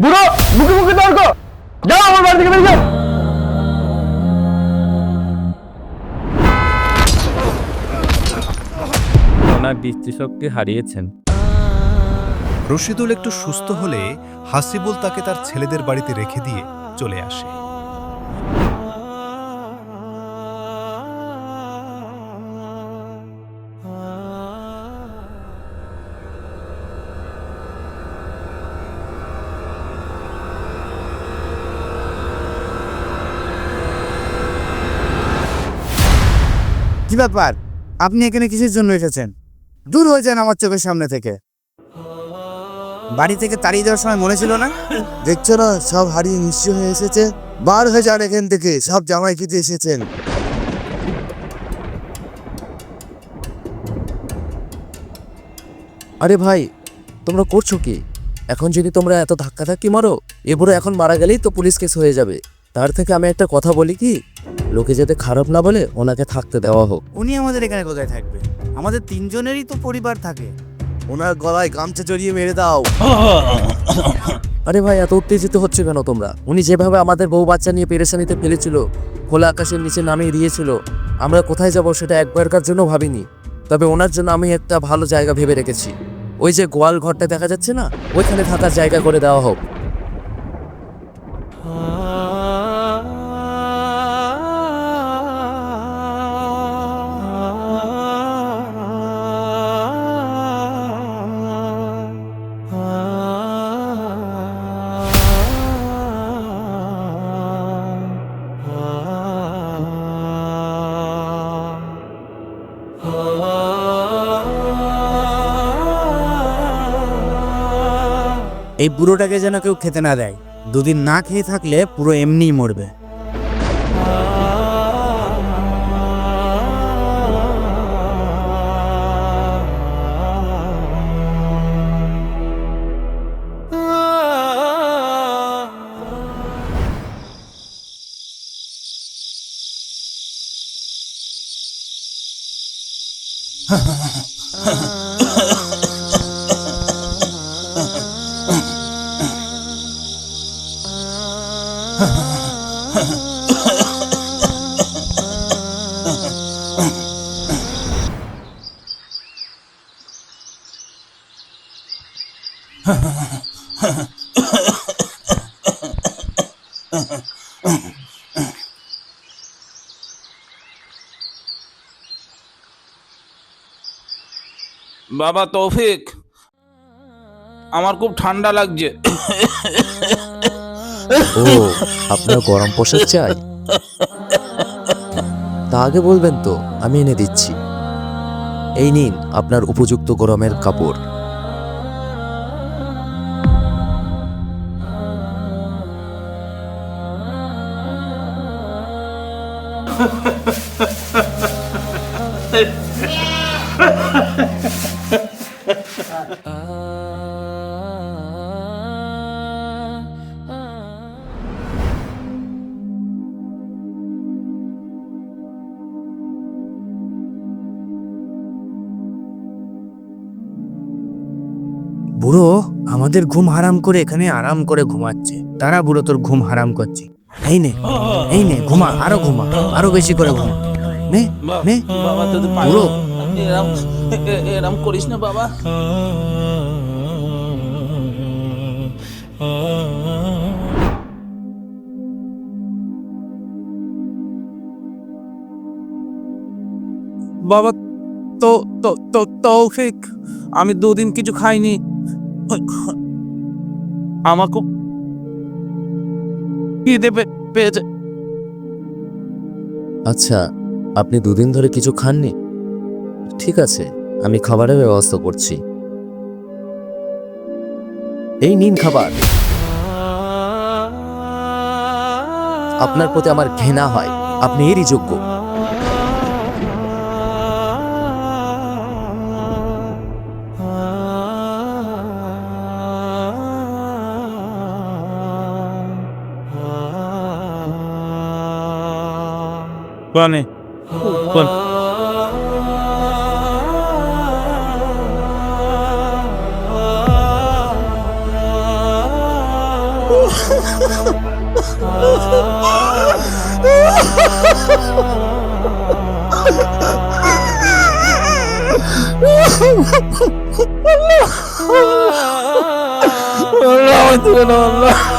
বুড়ো, মুখে মুখে তর্ক, যাও আমার বাড়ি থেকে বেরিয়ে যাও। ওনার দৃষ্টিশক্তি হারিয়েছেন। রশিদুল একটু সুস্থ হলে হাসিবুল তাকে তার ছেলেদের বাড়িতে রেখে দিয়ে চলে আসে। কি ব্যাপার, আপনি এখানে কিসের জন্য এসেছেন? দূর হয়ে যান আমার চোখের সামনে থেকে। বাড়ি থেকে তাড়িয়ে দেওয়ার সময় মনে ছিল না? দেখছো না সব হারিয়ে নিঃস্ব হয়ে এসেছে। বার হয়ে যান এখান থেকে, সব জামাই খেতে এসেছেন। আরে ভাই, তোমরা করছো কি? এখন যদি তোমরা এত ধাক্কাধাক্কি মারো, এবারে এখন মারা গেলেই তো পুলিশ কেস হয়ে যাবে। তার থেকে আমি একটা কথা বলি কি, লোকে যাতে খারাপ না বলে ওনাকে থাকতে দেওয়া হোক। উনি আমাদের এখানে কোথায় থাকবে? আমাদের তিনজনেরই তো পরিবার থাকে। ওনার গলায় গামছা জড়িয়ে মেরে দাও। আরে ভাই, এত উত্তেজিত হচ্ছে কেন তোমরা? উনি যেভাবে আমাদের বউ বাচ্চা নিয়ে পেরেশানিতে ফেলেছিল, খোলা আকাশের নিচে নামিয়ে দিয়েছিল, আমরা কোথায় যাব সেটা একবারকার জন্য ভাবিনি। তবে ওনার জন্য আমি একটা ভালো জায়গা ভেবে রেখেছি। ওই যে গোয়াল ঘরটা দেখা যাচ্ছে না, ওইখানে থাকার জায়গা করে দেওয়া হোক। এই বুড়োটাকে যেন কেউ খেতে না দেয়। দুদিন না খেয়ে থাকলে পুরো এমনিই মরবে। বাবা তৌফিক, আমার খুব ঠান্ডা লাগছে। ও, আপনার গরম পোশাক চাই? তা আগে বলবেন তো, আমি এনে দিচ্ছি। এই নিন আপনার উপযুক্ত গরমের কাপড়। বুড়ো আমাদের ঘুম হারাম করে এখানে আরাম করে ঘুমাচ্ছে। তারা বুড়ো তোর ঘুম হারাম করছে। এই নে, এই নে, ঘুমা, আরো ঘুমা, আরো বেশি করে ঘুমা। নে নে। বাবা তোদের বুড়ো, এরম এরম করিস না বাবা। বাবা, তো তো তো তৌফিক, আমি দুদিন কিছু খাইনি। আমাকে খিদে পেয়েছে। আচ্ছা, আপনি দুদিন ধরে কিছু খাননি? ঠিক আছে, আমি খাবারের ব্যবস্থা করছি। এই নিন খাবার। আপনার প্রতি আমার ঘৃণা হয়, আপনি এরই যোগ্য। মানে আল্লাহ, আল্লাহ, আল্লাহ।